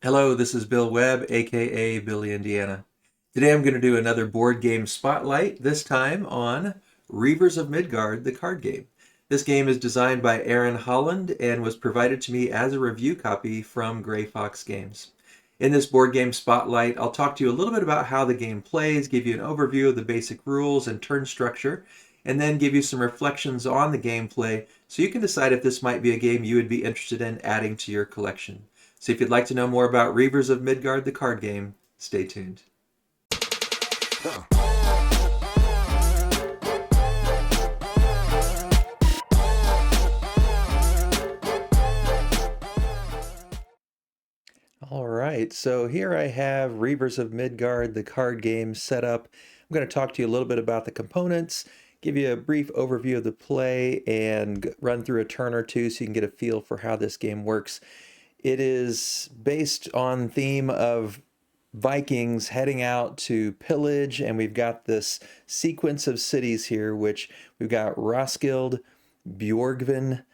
Hello, this is Bill Webb, aka BillyIndiana. Today I'm going to do another board game spotlight, this time on Reavers of Midgard, the card game. This game is designed by Aaron Holland and was provided to me as a review copy from Gray Fox Games. In this board game spotlight, I'll talk to you a little bit about how the game plays, give you an overview of the basic rules and turn structure, and then give you some reflections on the gameplay so you can decide if this might be a game you would be interested in adding to your collection. So if you'd like to know more about Reavers of Midgard, the card game, stay tuned. All right, so here I have Reavers of Midgard, the card game set up. I'm going to talk to you a little bit about the components, give you a brief overview of the play, and run through a turn or two so you can get a feel for how this game works. It is based on theme of Vikings heading out to pillage, and we've got this sequence of cities here, which we've got Roskilde, Bjorgvin,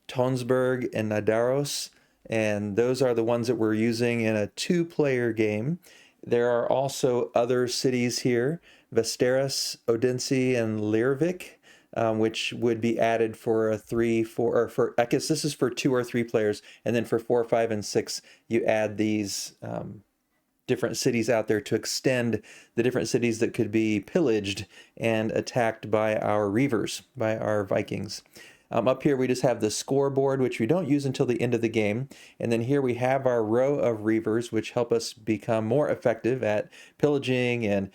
Tonsberg, and Nidaros, and those are the ones that we're using in a two-player game. There are also other cities here, Vesteras, Odense, and Leirvik, which would be added for a three, four, or for, I guess this is for 2 or 3 players, and then for 4, 5, and 6, you add these different cities out there to extend the different cities that could be pillaged and attacked by our Reavers, by our Vikings. Up here we just have the scoreboard, which we don't use until the end of the game. And then here we have our row of Reavers, which help us become more effective at pillaging and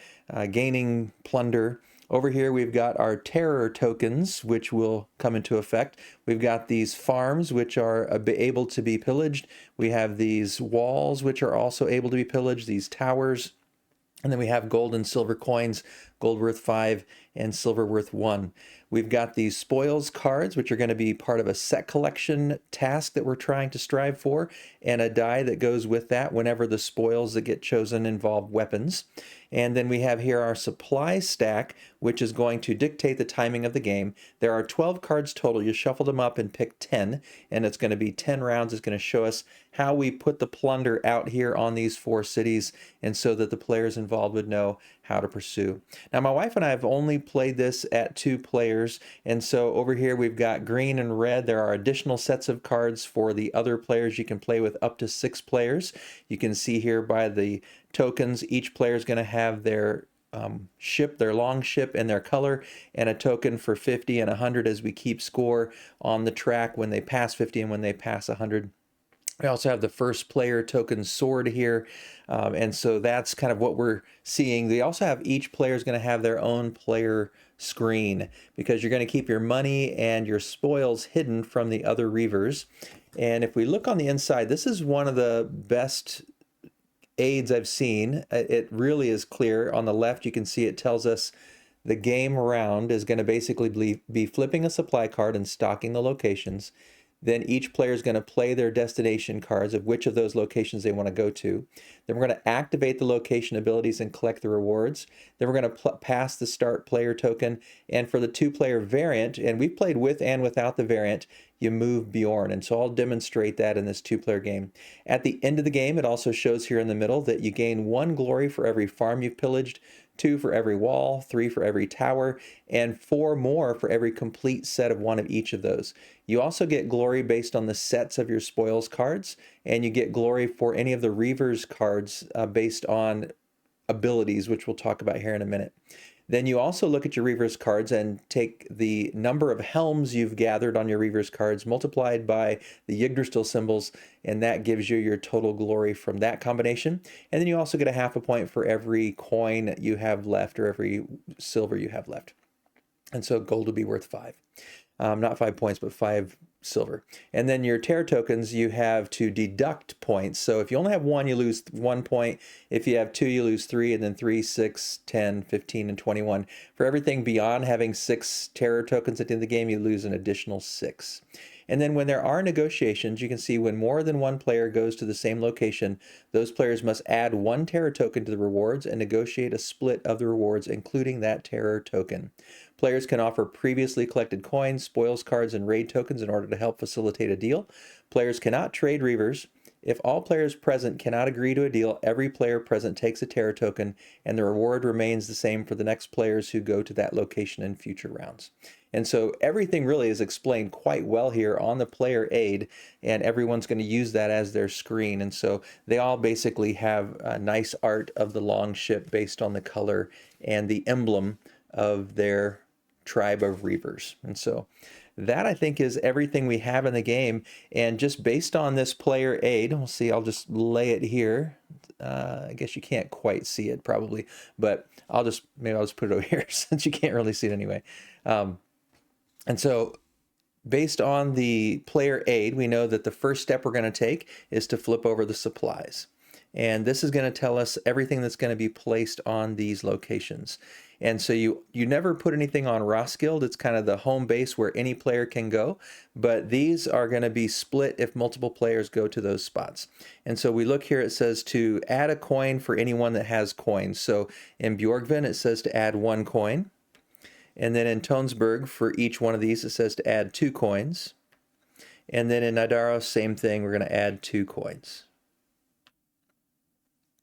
gaining plunder. Over here we've got our terror tokens, which will come into effect. We've got these farms, which are able to be pillaged. We have these walls, which are also able to be pillaged, these towers. And then we have gold and silver coins, gold worth 5 and silver worth 1. We've got these spoils cards, which are going to be part of a set collection task that we're trying to strive for, and a die that goes with that whenever the spoils that get chosen involve weapons. And then we have here our supply stack, which is going to dictate the timing of the game. There are 12 cards total. You shuffle them up and pick 10, and it's going to be 10 rounds. It's going to show us how we put the plunder out here on these 4 cities, and so that the players involved would know how to pursue. Now, my wife and I have only played this at 2 players, and so over here we've got green and red. There are additional sets of cards for the other players. You can play with up to 6 players. You can see here by the tokens, each player is going to have their ship, their long ship, and their color, and a token for 50 and 100 as we keep score on the track when they pass 50 and when they pass 100. We also have the first player token sword here, and so that's kind of what we're seeing. They also have each player is going to have their own player screen, because you're going to keep your money and your spoils hidden from the other Reavers. And if we look on the inside, this is one of the best aids I've seen. It really is clear. On the left, you can see it tells us the game round is going to basically be flipping a supply card and stocking the locations. Then each player is going to play their destination cards of which of those locations they want to go to. Then we're going to activate the location abilities and collect the rewards. Then we're going to pass the start player token. And for the 2-player variant, and we've played with and without the variant, you move Bjorn. And so I'll demonstrate that in this 2-player game. At the end of the game, it also shows here in the middle that you gain 1 glory for every farm you've pillaged, 2 for every wall, 3 for every tower, and 4 more for every complete set of 1 of each of those. You also get glory based on the sets of your spoils cards, and you get glory for any of the Reavers cards based on abilities, which we'll talk about here in a minute. Then you also look at your Reavers cards and take the number of helms you've gathered on your Reavers cards multiplied by the Yggdrasil symbols, and that gives you your total glory from that combination. And then you also get a half a point for every coin you have left, or every silver you have left. And so gold will be worth 5. Not 5 points, but 5 silver. And then your terror tokens, you have to deduct points. So if you only have 1, you lose 1 point. If you have 2, you lose 3, and then 3, 6, 10, 15, and 21. For everything beyond having 6 terror tokens at the end of the game, you lose an additional 6. And then when there are negotiations, you can see when more than 1 player goes to the same location, those players must add 1 terror token to the rewards and negotiate a split of the rewards, including that terror token. Players can offer previously collected coins, spoils cards, and raid tokens in order to help facilitate a deal. Players cannot trade Reavers, If all players present cannot agree to a deal, every player present takes a terror token, and the reward remains the same for the next players who go to that location in future rounds. And so everything really is explained quite well here on the player aid, and everyone's going to use that as their screen. And so they all basically have a nice art of the long ship based on the color and the emblem of their tribe of Reavers. And so that, I think, is everything we have in the game. And just based on this player aid, we'll see, I'll just lay it here. I guess you can't quite see it probably, but maybe I'll just put it over here since you can't really see it anyway. And so based on the player aid, we know that the first step we're going to take is to flip over the supplies. And this is going to tell us everything that's going to be placed on these locations. And so you never put anything on Roskilde. It's kind of the home base where any player can go, but these are going to be split if multiple players go to those spots. And so we look here, it says to add a coin for anyone that has coins. So in Bjorgvin, it says to add 1 coin. And then in Tonsberg, for each one of these, it says to add 2 coins. And then in Nidaros, same thing, we're going to add 2 coins.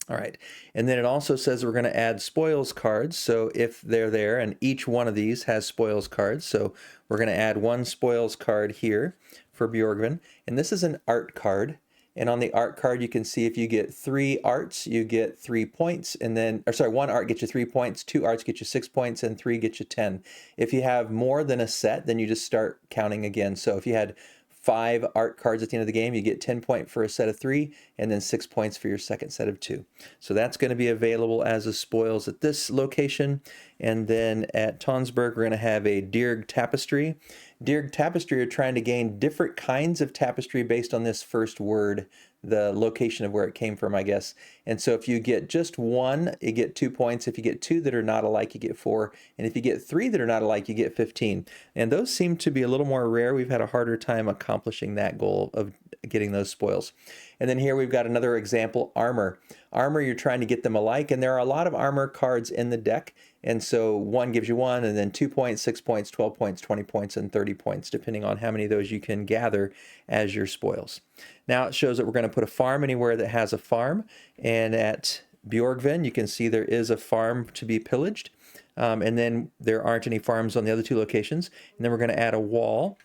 All right, and then it also says we're going to add spoils cards. So if they're there, and each one of these has spoils cards, so we're going to add 1 spoils card here for Bjorgvin. And this is an art card. And on the art card, you can see if you get 3 arts, you get 3 points. And then, or sorry, 1 art gets you 3 points, 2 arts get you 6 points, and 3 get you 10. If you have more than a set, then you just start counting again. So if you had 5 art cards at the end of the game, you get 10 points for a set of 3, and then 6 points for your second set of 2. So that's going to be available as a spoils at this location. And then at Tonsberg, we're going to have a Dirg Tapestry. Dirg Tapestry are trying to gain different kinds of tapestry based on this first word, the location of where it came from, I guess. And so if you get just 1, you get 2 points. If you get 2 that are not alike, you get 4. And if you get 3 that are not alike, you get 15. And those seem to be a little more rare. We've had a harder time accomplishing that goal of getting those spoils. And then here we've got another example, armor. Armor, you're trying to get them alike, and there are a lot of armor cards in the deck. And so 1 gives you 1, and then 2 points, 6 points, 12 points, 20 points, and 30 points, depending on how many of those you can gather as your spoils. Now it shows that we're going to put a farm anywhere that has a farm. And at Bjorgvin, you can see there is a farm to be pillaged. And then there aren't any farms on the other 2 locations. And then we're going to add a wall.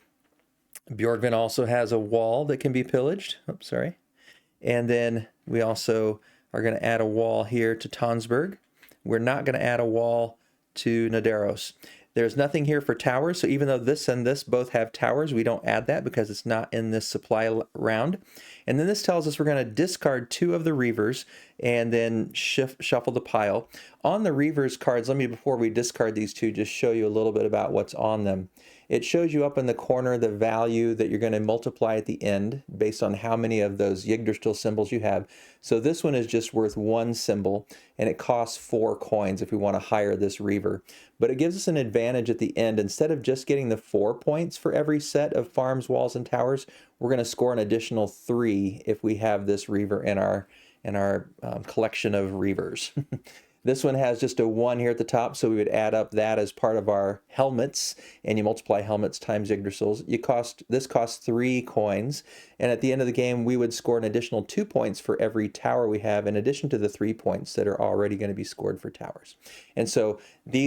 Bjorgvin also has a wall that can be pillaged. Oops, sorry. And then we also are going to add a wall here to Tonsberg. We're not going to add a wall to Nidaros. There's nothing here for towers, so even though this and this both have towers, we don't add that because it's not in this supply round. And then this tells us we're going to discard 2 of the Reavers and then shuffle the pile. On the Reavers cards, let me, before we discard these 2, just show you a little bit about what's on them. It shows you up in the corner the value that you're going to multiply at the end based on how many of those Yggdrasil symbols you have. So this one is just worth 1 symbol, and it costs 4 coins if we want to hire this Reaver. But it gives us an advantage at the end. Instead of just getting the 4 points for every set of farms, walls, and towers, we're going to score an additional 3 if we have this Reaver in our collection of Reavers. This one has just a 1 here at the top, so we would add up that as part of our helmets, and you multiply helmets times Yggdrasils. This costs 3 coins, and at the end of the game, we would score an additional 2 points for every tower we have, in addition to the 3 points that are already going to be scored for towers. And so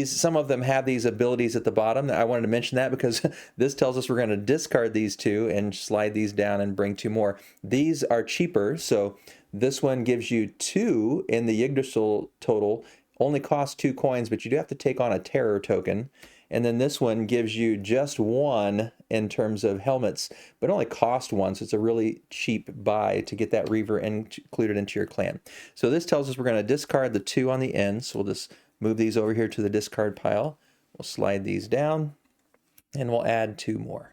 some of them have these abilities at the bottom. I wanted to mention that because this tells us we're going to discard these 2 and slide these down and bring 2 more. These are cheaper, so this one gives you 2 in the Yggdrasil total, only costs 2 coins, but you do have to take on a terror token. And then this one gives you just 1 in terms of helmets, but only cost 1, so it's a really cheap buy to get that Reaver included into your clan. So this tells us we're going to discard the 2 on the end, so we'll just move these over here to the discard pile. We'll slide these down, and we'll add 2 more.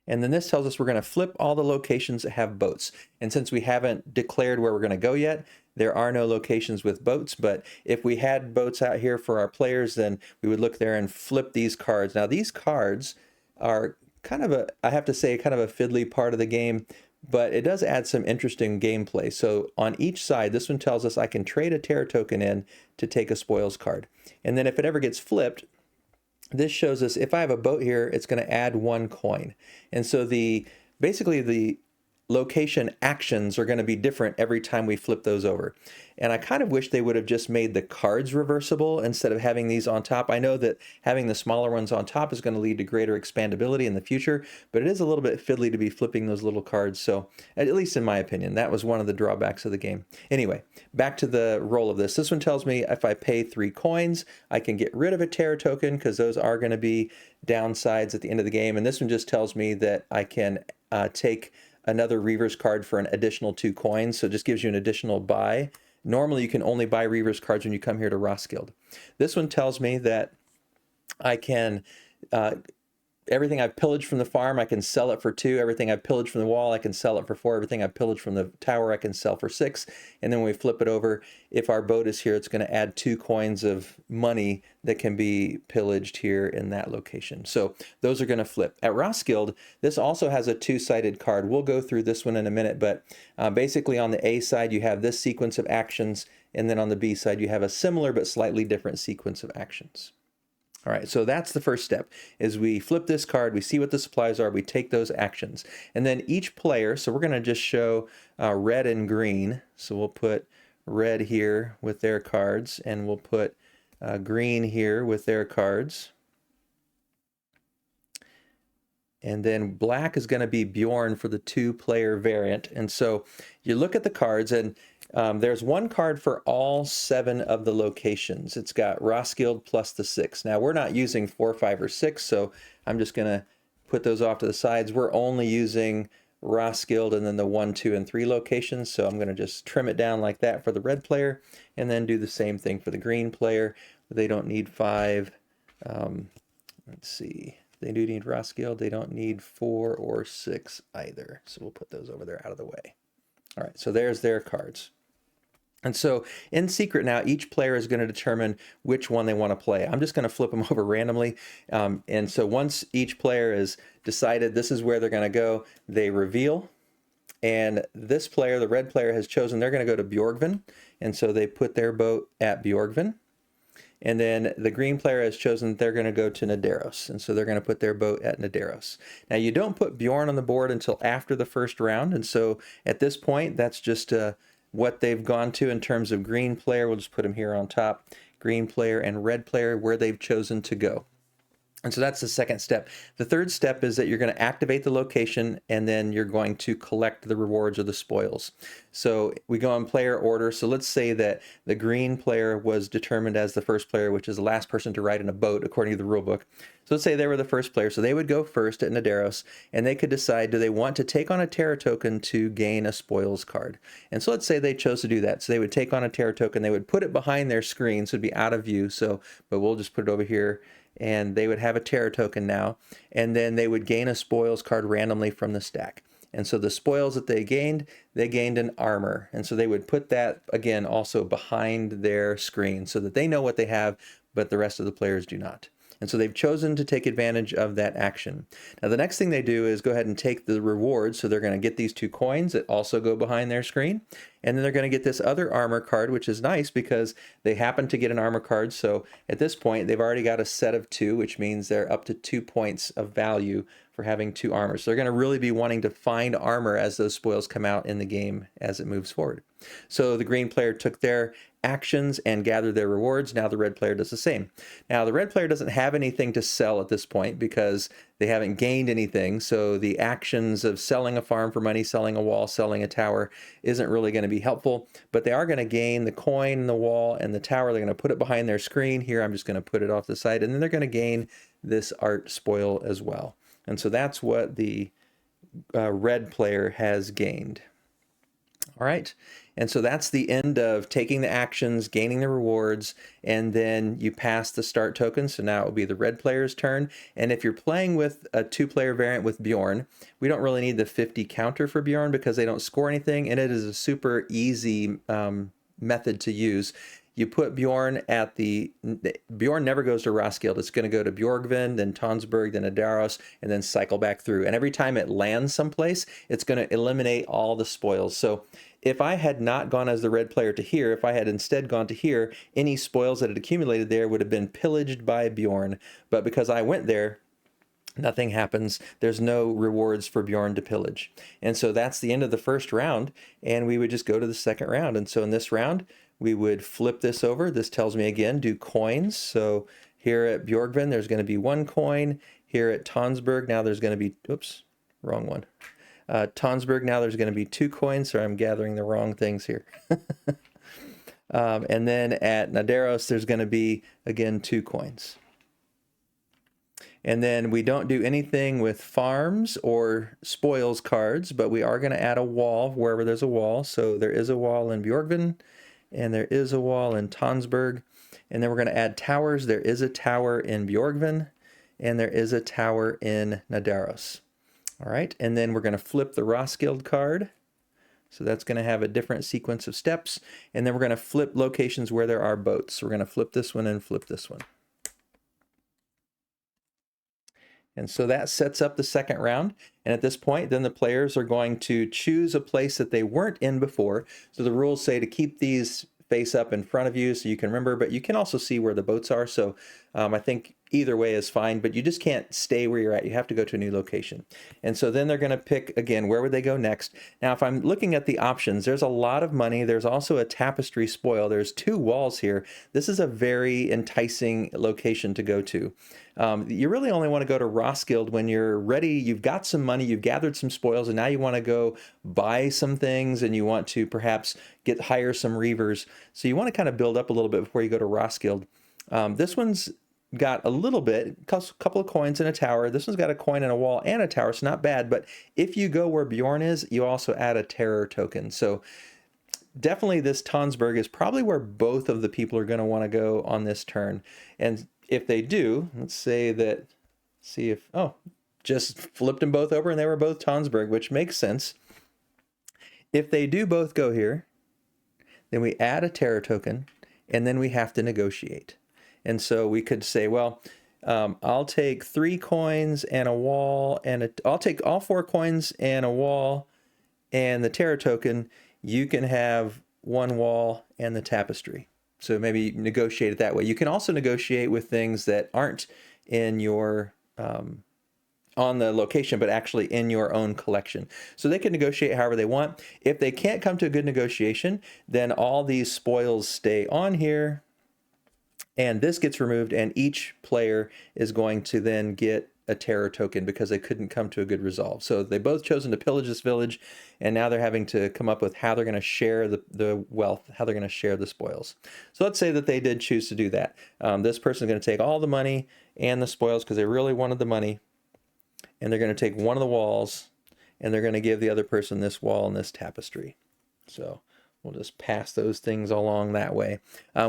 And then this tells us we're going to flip all the locations that have boats. And since we haven't declared where we're going to go yet, there are no locations with boats. But if we had boats out here for our players, then we would look there and flip these cards. Now these cards are kind of I have to say, kind of a fiddly part of the game, but it does add some interesting gameplay. So on each side, this one tells us I can trade a terror token in to take a spoils card. And then if it ever gets flipped, this shows us if I have a boat here, it's going to add 1 coin. And so basically the location actions are going to be different every time we flip those over. And I kind of wish they would have just made the cards reversible instead of having these on top. I know that having the smaller ones on top is going to lead to greater expandability in the future, but it is a little bit fiddly to be flipping those little cards. So at least in my opinion, that was one of the drawbacks of the game. Anyway, back to the roll of this. This one tells me if I pay 3 coins, I can get rid of a terror token because those are going to be downsides at the end of the game. And this one just tells me that I can take another Reavers card for an additional 2 coins, so it just gives you an additional buy. Normally you can only buy Reavers cards when you come here to Roskilde. This one tells me that I can everything I've pillaged from the farm, I can sell it for 2. Everything I've pillaged from the wall, I can sell it for 4. Everything I've pillaged from the tower, I can sell for 6. And then when we flip it over, if our boat is here, it's going to add 2 coins of money that can be pillaged here in that location. So those are going to flip. At Roskilde, this also has a 2-sided card. We'll go through this one in a minute, but basically on the A side, you have this sequence of actions, and then on the B side, you have a similar but slightly different sequence of actions. All right, so that's the first step, is we flip this card, we see what the supplies are, we take those actions. And then each player, so we're going to just show red and green. So we'll put red here with their cards, and we'll put green here with their cards. And then black is going to be Bjorn for the 2-player variant. And so you look at the cards, and there's 1 card for all 7 of the locations. It's got Roskilde plus the 6. Now, we're not using 4, 5, or 6, so I'm just going to put those off to the sides. We're only using Roskilde and then the 1, 2, and 3 locations, so I'm going to just trim it down like that for the red player, and then do the same thing for the green player. They don't need 5. Let's see. They do need Roskilde. They don't need 4 or 6 either. So we'll put those over there out of the way. All right, so there's their cards. And so in secret now, each player is going to determine which one they want to play. I'm just going to flip them over randomly. And so once each player has decided this is where they're going to go, they reveal. And this player, the red player, has chosen they're going to go to Bjorgvin. And so they put their boat at Bjorgvin. And then the green player has chosen they're going to go to Nidaros. And so they're going to put their boat at Nidaros. Now, you don't put Bjorn on the board until after the first round. And so at this point, that's just what they've gone to in terms of green player. We'll just put them here on top. Green player and red player, where they've chosen to go. And so that's the second step. The third step is that you're going to activate the location, and then you're going to collect the rewards or the spoils. So we go in player order. So let's say that the green player was determined as the first player, which is the last person to ride in a boat according to the rule book. So let's say they were the first player. So they would go first at Nidaros, and they could decide, do they want to take on a terror token to gain a spoils card? And so let's say they chose to do that. So they would take on a terror token. They would put it behind their screen, so it'd be out of view. So, but we'll just put it over here. And they would have a terror token now, and then they would gain a spoils card randomly from the stack. And so the spoils that they gained an armor. And so they would put that, again, also behind their screen so that they know what they have, but the rest of the players do not. And so they've chosen to take advantage of that action. Now, the next thing they do is go ahead and take the rewards. So they're going to get these 2 coins that also go behind their screen. And then they're going to get this other armor card, which is nice because they happen to get an armor card. So at this point, they've already got a set of 2, which means they're up to 2 points of value for having 2 armors. So they're going to really be wanting to find armor as those spoils come out in the game as it moves forward. So the green player took their actions and gathered their rewards. Now the red player does the same. Now the red player doesn't have anything to sell at this point because they haven't gained anything. So the actions of selling a farm for money, selling a wall, selling a tower isn't really going to be helpful, but they are going to gain the coin, the wall, and the tower. They're going to put it behind their screen. Here, I'm just going to put it off the side, and then they're going to gain this art spoil as well. And so that's what the red player has gained. All right. And so that's the end of taking the actions, gaining the rewards, and then you pass the start token. So now it will be the red player's turn. And if you're playing with a 2-player variant with Bjorn, we don't really need the 50 counter for Bjorn because they don't score anything, and it is a super easy method to use. you put Bjorn at Bjorn never goes to Roskilde. It's going to go to Bjorgvin, then Tonsberg, then Nidaros, and then cycle back through. And every time it lands someplace, it's going to eliminate all the spoils. So if I had not gone as the red player to here, if I had instead gone to here, any spoils that had accumulated there would have been pillaged by Bjorn. But because I went there, nothing happens. There's no rewards for Bjorn to pillage. And so that's the end of the first round, and we would just go to the second round. And so in this round, we would flip this over. This tells me again, do coins. So here at Bjorgvin, there's going to be 1 coin. Here at Tonsberg, now there's going to be, oops, wrong one. Tonsberg, now there's going to be 2 coins. So I'm gathering the wrong things here. And then at Nidaros, there's going to be, again, 2 coins. And then we don't do anything with farms or spoils cards, but we are going to add a wall wherever there's a wall. So there is a wall in Bjorgvin, and there is a wall in Tonsberg. And then we're going to add towers. There is a tower in Bjorgvin, and there is a tower in Nidaros. All right, and then we're going to flip the Roskilde card. So that's going to have a different sequence of steps. And then we're going to flip locations where there are boats. So we're going to flip this one and flip this one. And so that sets up the second round. And at this point, then the players are going to choose a place that they weren't in before. So the rules say to keep these face up in front of you so you can remember, but you can also see where the boats are. So I think either way is fine, but you just can't stay where you're at. You have to go to a new location. And so then they're going to pick, again, where would they go next? Now, if I'm looking at the options, there's a lot of money. There's also a tapestry spoil. There's 2 walls here. This is a very enticing location to go to. You really only want to go to Roskilde when you're ready. You've got some money, you've gathered some spoils, and now you want to go buy some things, and you want to perhaps hire some Reavers. So you want to kind of build up a little bit before you go to Roskilde. This one's got a little bit, a couple of coins and a tower. This one's got a coin and a wall and a tower, so not bad. But if you go where Bjorn is, you also add a terror token. So definitely this Tonsberg is probably where both of the people are going to want to go on this turn. And if they do, let's say that, see if, oh, just flipped them both over and they were both Tonsberg, which makes sense. If they do both go here, then we add a terror token, and then we have to negotiate. And so we could say, well, I'll take 3 coins and a wall, and I'll take all 4 coins and a wall and the terror token. You can have 1 wall and the tapestry. So maybe negotiate it that way. You can also negotiate with things that aren't in your on the location, but actually in your own collection. So they can negotiate however they want. If they can't come to a good negotiation, then all these spoils stay on here, and this gets removed, and each player is going to then get a terror token because they couldn't come to a good resolve. So they both chosen to pillage this village, and now they're having to come up with how they're going to share the wealth, how they're going to share the spoils. So let's say that they did choose to do that. This person's going to take all the money and the spoils because they really wanted the money, and they're going to take one of the walls, and they're going to give the other person this wall and this tapestry. So we'll just pass those things along that way.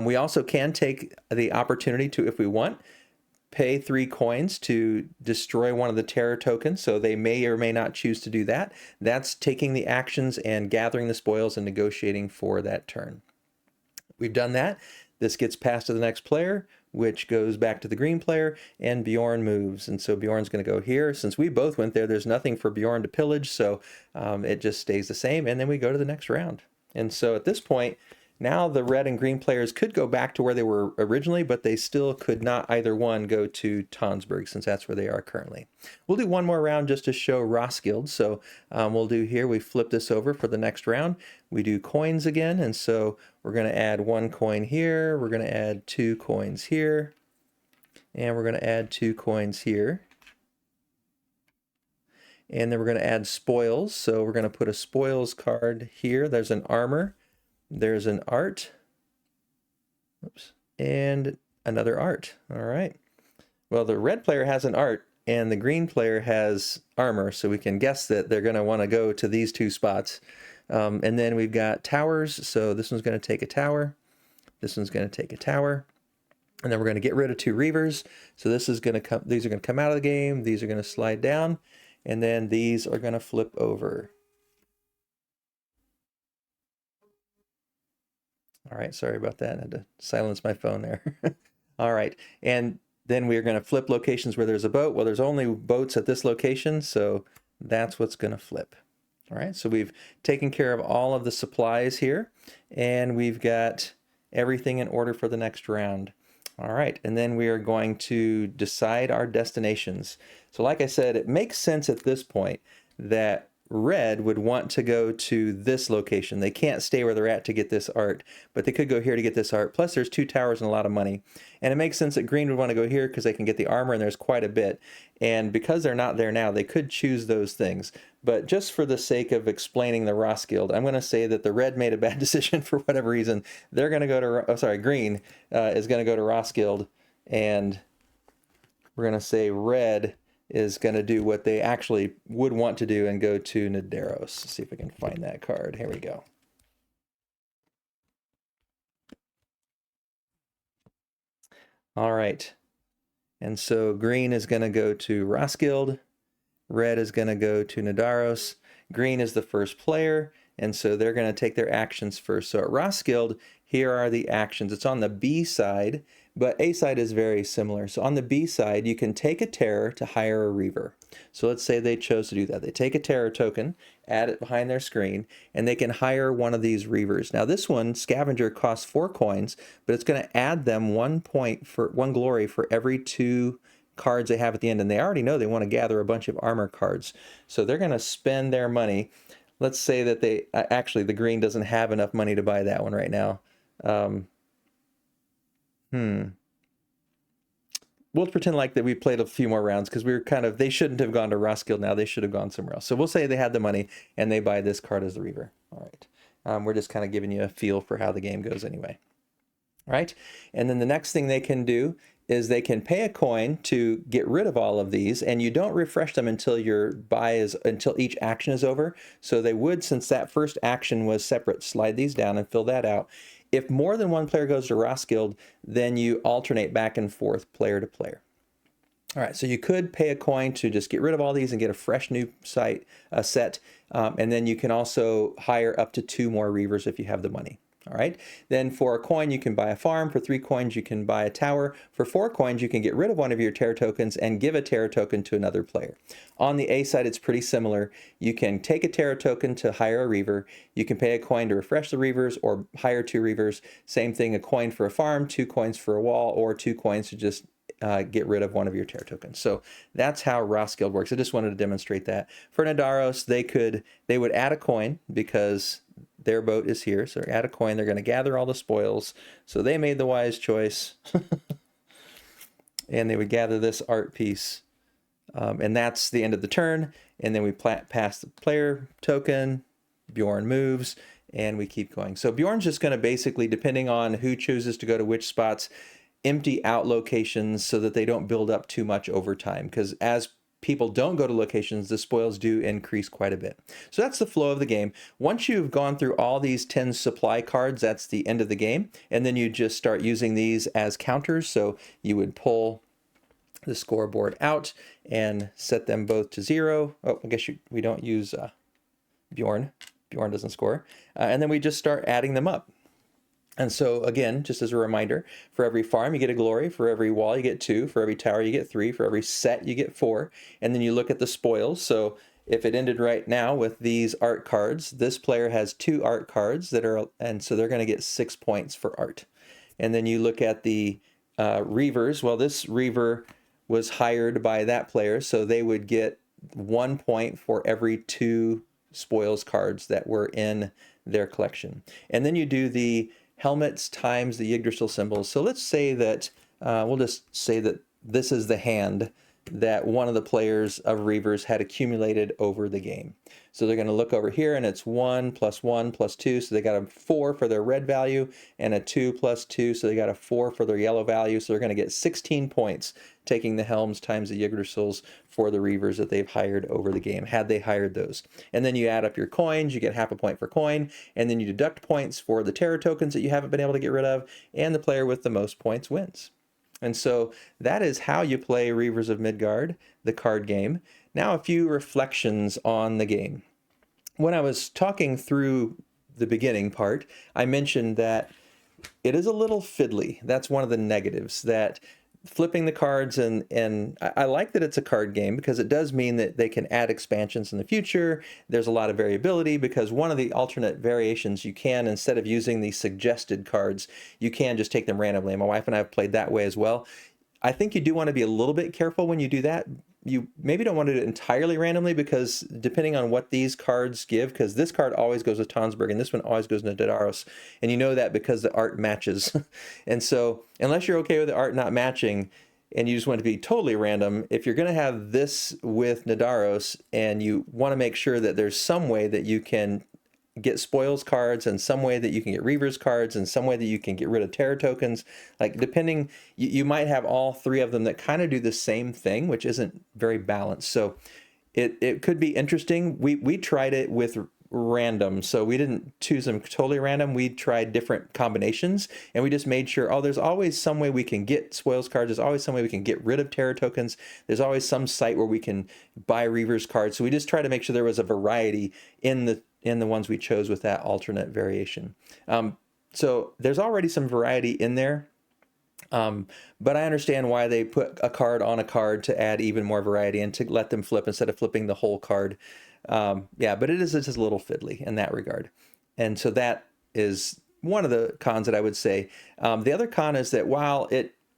We also can take the opportunity to, if we want, pay 3 coins to destroy one of the terror tokens, so they may or may not choose to do that. That's taking the actions and gathering the spoils and negotiating for that turn. We've done that. This gets passed to the next player, which goes back to the green player, and Bjorn moves. And so Bjorn's going to go here. Since we both went there, there's nothing for Bjorn to pillage, so it just stays the same, and then we go to the next round. And so at this point, now the red and green players could go back to where they were originally, but they still could not either one go to Tonsberg, since that's where they are currently. We'll do one more round just to show Roskilde. So we'll do here, we flip this over for the next round. We do coins again, and so we're going to add 1 coin here, we're going to add 2 coins here, and we're going to add 2 coins here. And then we're going to add spoils. So we're going to put a spoils card here. There's an armor. There's an art. Oops. And another art. All right. Well, the red player has an art and the green player has armor. So we can guess that they're going to want to go to these 2 spots. And then we've got towers. So this one's going to take a tower. This one's going to take a tower. And then we're going to get rid of 2 Reavers. So this is going to come, these are going to come out of the game. These are going to slide down. And then these are going to flip over. All right, sorry about that. I had to silence my phone there. All right, and then we're going to flip locations where there's a boat. Well, there's only boats at this location, so that's what's going to flip. All right, so we've taken care of all of the supplies here, and we've got everything in order for the next round. All right, and then we are going to decide our destinations. So like I said, it makes sense at this point that red would want to go to this location. They can't stay where they're at to get this art, but they could go here to get this art. Plus there's 2 towers and a lot of money. And it makes sense that green would want to go here because they can get the armor, and there's quite a bit. And because they're not there now, they could choose those things. But just for the sake of explaining the Roskilde, I'm going to say that the red made a bad decision for whatever reason. They're going to go to, green is going to go to Roskilde, and we're going to say red is going to do what they actually would want to do and go to Nidaros. Let's see if we can find that card. Here we go. All right. And so green is going to go to Roskilde. Red is going to go to Nidaros. Green is the first player, and so they're going to take their actions first. So at Roskilde, here are the actions. It's on the B side, but A side is very similar. So on the B side, you can take a terror to hire a Reaver. So let's say they chose to do that. They take a terror token, add it behind their screen, and they can hire one of these Reavers. Now this one, Scavenger, costs 4 coins, but it's going to add them 1 point for 1 glory for every 2 cards they have at the end, and they already know they want to gather a bunch of armor cards, so they're going to spend their money. Let's say that they actually, the green doesn't have enough money to buy that one right now. We'll pretend like that we played a few more rounds because we were they shouldn't have gone to Roskilde now, they should have gone somewhere else. So we'll say they had the money and they buy this card as the Reaver. All right, we're just kind of giving you a feel for how the game goes anyway. All right, and then the next thing they can do is they can pay a coin to get rid of all of these, and you don't refresh them until until each action is over. So they would, since that first action was separate, slide these down and fill that out. If more than one player goes to Roskilde, then you alternate back and forth player to player. All right, so you could pay a coin to just get rid of all these and get a fresh new set, and then you can also hire up to 2 more Reavers if you have the money. All right, then for a coin you can buy a farm. For 3 coins you can buy a tower. For 4 coins you can get rid of one of your terror tokens and give a terror token to another player. On the A side it's pretty similar. You can take a terror token to hire a Reaver. You can pay a coin to refresh the Reavers or hire 2 Reavers. Same thing, a coin for a farm, 2 coins for a wall, or 2 coins to just get rid of one of your terror tokens. So that's how Roskilde works. I just wanted to demonstrate that. For Nidaros, they would add a coin because their boat is here. So add a coin. They're going to gather all the spoils. So they made the wise choice. And they would gather this art piece. And that's the end of the turn. And then we pass the player token. Bjorn moves. And we keep going. So Bjorn's just going to basically, depending on who chooses to go to which spots, empty out locations so that they don't build up too much over time. Because as people don't go to locations, the spoils do increase quite a bit. So that's the flow of the game. Once you've gone through all these 10 supply cards, that's the end of the game. And then you just start using these as counters. So you would pull the scoreboard out and set them both to 0. Oh, I guess we don't use Bjorn. Bjorn doesn't score. And then we just start adding them up. And so again, just as a reminder, for every farm you get a glory, for every wall you get 2, for every tower you get 3, for every set you get 4, and then you look at the spoils. So if it ended right now with these art cards, this player has 2 art cards and so they're going to get 6 points for art. And then you look at the Reavers. Well, this Reaver was hired by that player, so they would get 1 point for every 2 spoils cards that were in their collection. And then you do the helmets times the Yggdrasil symbols. So let's say that, we'll just say that this is the hand that one of the players of Reavers had accumulated over the game. So they're going to look over here and it's 1 + 1 + 2. So they got a 4 for their red value and a 2 + 2. So they got a 4 for their yellow value. So they're going to get 16 points taking the helms times the Yggdrasils for the Reavers that they've hired over the game, had they hired those. And then you add up your coins, you get half a point for coin, and then you deduct points for the terror tokens that you haven't been able to get rid of, and the player with the most points wins. And so that is how you play Reavers of Midgard, the card game. Now a few reflections on the game. When I was talking through the beginning part, I mentioned that it is a little fiddly. That's one of the negatives, that flipping the cards, and I like that it's a card game because it does mean that they can add expansions in the future. There's a lot of variability because one of the alternate variations, you can, instead of using the suggested cards, you can just take them randomly. My wife and I have played that way as well. I think you do want to be a little bit careful when you do that. You maybe don't want to do it entirely randomly, because depending on what these cards give, because this card always goes with Tonsberg and this one always goes to Daedalus, and you know that because the art matches. And so unless you're okay with the art not matching and you just want to be totally random, if you're going to have this with Nadaros and you want to make sure that there's some way that you can get spoils cards, and some way that you can get Reavers cards, and some way that you can get rid of terror tokens, like depending, you might have all three of them that kind of do the same thing, which isn't very balanced. So it could be interesting. We tried it with random, so we didn't choose them totally random. We tried different combinations, and we just made sure, oh, there's always some way we can get spoils cards, there's always some way we can get rid of terror tokens, there's always some site where we can buy Reavers cards. So we just try to make sure there was a variety in the ones we chose with that alternate variation. So there's already some variety in there, but I understand why they put a card on a card to add even more variety and to let them flip instead of flipping the whole card. Yeah, but it's just a little fiddly in that regard. And so that is one of the cons that I would say. The other con is that while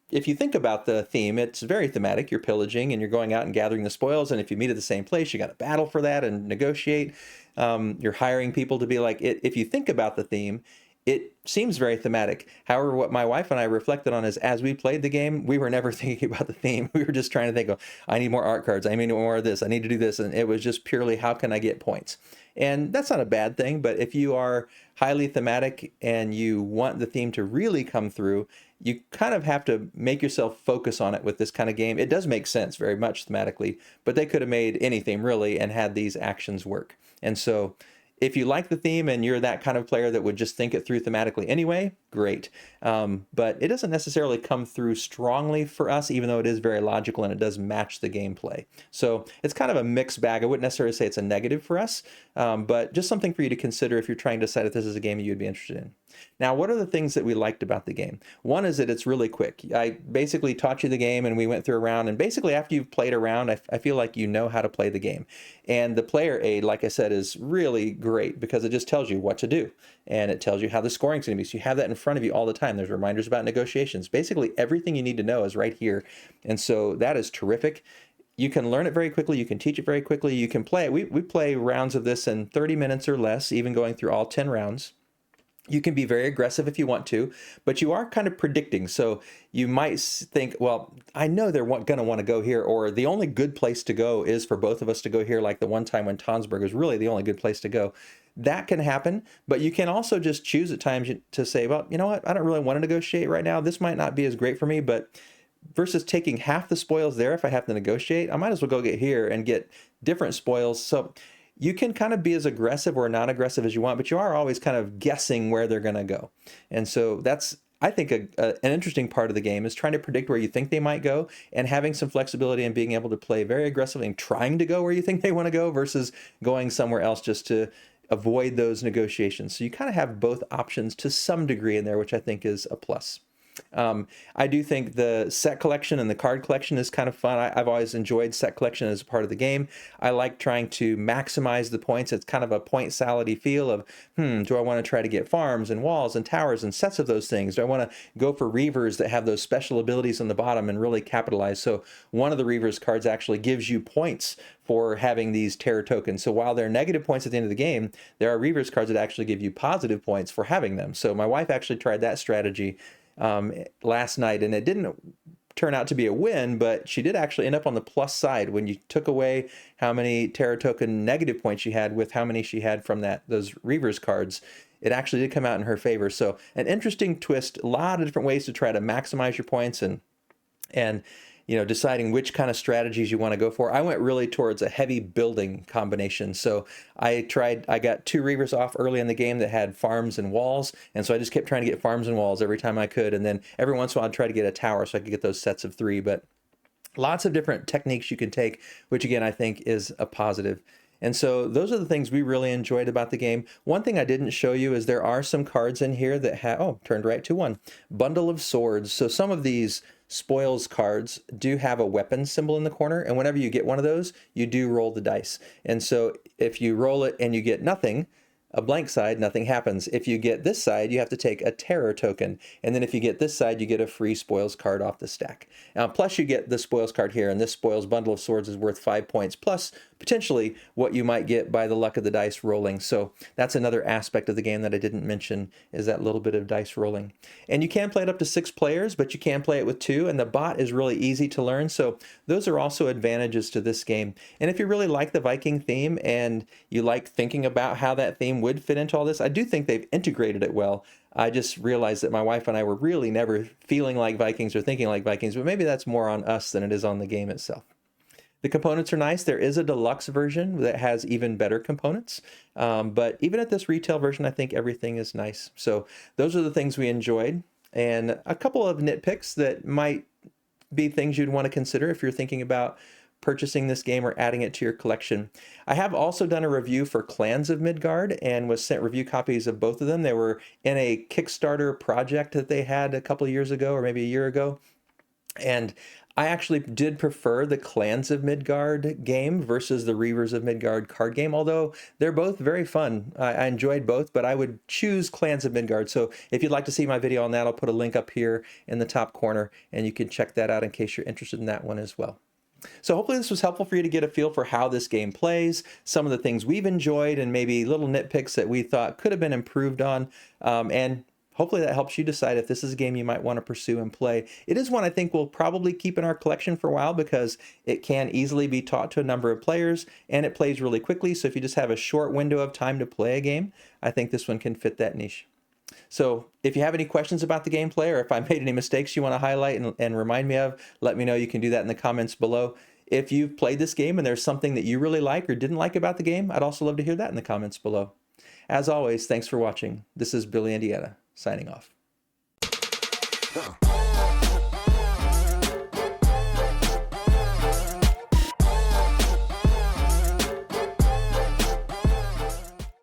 if you think about the theme, it's very thematic. You're pillaging and you're going out and gathering the spoils, and if you meet at the same place, you got to battle for that and negotiate. You're hiring people to be like it. If you think about the theme, it seems very thematic. However, what my wife and I reflected on is, as we played the game, we were never thinking about the theme. We were just trying to think, oh, I need more art cards, I need more of this, I need to do this. And it was just purely, how can I get points? And that's not a bad thing, but if you are highly thematic and you want the theme to really come through, you kind of have to make yourself focus on it with this kind of game. It does make sense very much thematically, but they could have made any theme really and had these actions work. And so if you like the theme and you're that kind of player that would just think it through thematically anyway, great. But it doesn't necessarily come through strongly for us, even though it is very logical and it does match the gameplay. So it's kind of a mixed bag. I wouldn't necessarily say it's a negative for us, but just something for you to consider if you're trying to decide if this is a game you'd be interested in. Now, what are the things that we liked about the game? One is that it's really quick. I basically taught you the game and we went through a round, and basically after you've played a round, I feel like you know how to play the game. And the player aid, like I said, is really great because it just tells you what to do, and it tells you how the scoring's going to be. So you have that in front of you all the time. There's reminders about negotiations. Basically everything you need to know is right here. And so that is terrific. You can learn it very quickly. You can teach it very quickly. You can play it. We play rounds of this in 30 minutes or less, even going through all 10 rounds. You can be very aggressive if you want to, but you are kind of predicting. So you might think, well, I know they're going to want to go here, or the only good place to go is for both of us to go here, like the one time when Tonsberg was really the only good place to go. That can happen, but you can also just choose at times to say, well, you know what, I don't really want to negotiate right now. This might not be as great for me, but versus taking half the spoils there, if I have to negotiate, I might as well go get here and get different spoils. So you can kind of be as aggressive or non-aggressive as you want, but you are always kind of guessing where they're going to go. And so that's, I think, an interesting part of the game is trying to predict where you think they might go and having some flexibility and being able to play very aggressively and trying to go where you think they want to go versus going somewhere else just to avoid those negotiations. So you kind of have both options to some degree in there, which I think is a plus. I do think the set collection and the card collection is kind of fun. I've always enjoyed set collection as a part of the game. I like trying to maximize the points. It's kind of a point salad-y feel of, do I want to try to get farms and walls and towers and sets of those things? Do I want to go for Reavers that have those special abilities on the bottom and really capitalize? So one of the Reavers cards actually gives you points for having these terror tokens. So while they're negative points at the end of the game, there are Reavers cards that actually give you positive points for having them. So my wife actually tried that strategy last night, and it didn't turn out to be a win, but she did actually end up on the plus side when you took away how many terror token negative points she had with how many she had from those Reavers cards. It actually did come out in her favor. So an interesting twist, a lot of different ways to try to maximize your points and deciding which kind of strategies you want to go for. I went really towards a heavy building combination. So I got 2 Reavers off early in the game that had farms and walls. And so I just kept trying to get farms and walls every time I could. And then every once in a while I'd try to get a tower so I could get those sets of 3. But lots of different techniques you can take, which again, I think is a positive. And so those are the things we really enjoyed about the game. One thing I didn't show you is there are some cards in here that have, oh, turned right to one, Bundle of Swords. So some of these spoils cards do have a weapon symbol in the corner, and whenever you get one of those, you do roll the dice. And so if you roll it and you get nothing, a blank side, nothing happens. If you get this side, you have to take a terror token. And then if you get this side, you get a free spoils card off the stack. Plus you get the spoils card here, and this spoils Bundle of Swords is worth 5 points, plus potentially what you might get by the luck of the dice rolling. So that's another aspect of the game that I didn't mention, is that little bit of dice rolling. And you can play it up to 6 players, but you can play it with 2, and the bot is really easy to learn. So those are also advantages to this game. And if you really like the Viking theme and you like thinking about how that theme would fit into all this, I do think they've integrated it well. I just realized that my wife and I were really never feeling like Vikings or thinking like Vikings, but maybe that's more on us than it is on the game itself. The components are nice. There is a deluxe version that has even better components. But even at this retail version, I think everything is nice. So those are the things we enjoyed. And a couple of nitpicks that might be things you'd want to consider if you're thinking about purchasing this game or adding it to your collection. I have also done a review for Clans of Midgard and was sent review copies of both of them. They were in a Kickstarter project that they had a couple of years ago, or maybe a year ago. And I actually did prefer the Clans of Midgard game versus the Reavers of Midgard card game, although they're both very fun. I enjoyed both, but I would choose Clans of Midgard. So if you'd like to see my video on that, I'll put a link up here in the top corner, and you can check that out in case you're interested in that one as well. So hopefully this was helpful for you to get a feel for how this game plays, some of the things we've enjoyed, and maybe little nitpicks that we thought could have been improved on. And hopefully that helps you decide if this is a game you might want to pursue and play. It is one I think we'll probably keep in our collection for a while because it can easily be taught to a number of players and it plays really quickly. So if you just have a short window of time to play a game, I think this one can fit that niche. So if you have any questions about the gameplay, or if I made any mistakes you want to highlight and remind me of, let me know. You can do that in the comments below. If you've played this game and there's something that you really like or didn't like about the game, I'd also love to hear that in the comments below. As always, thanks for watching. This is BillyIndiana signing off.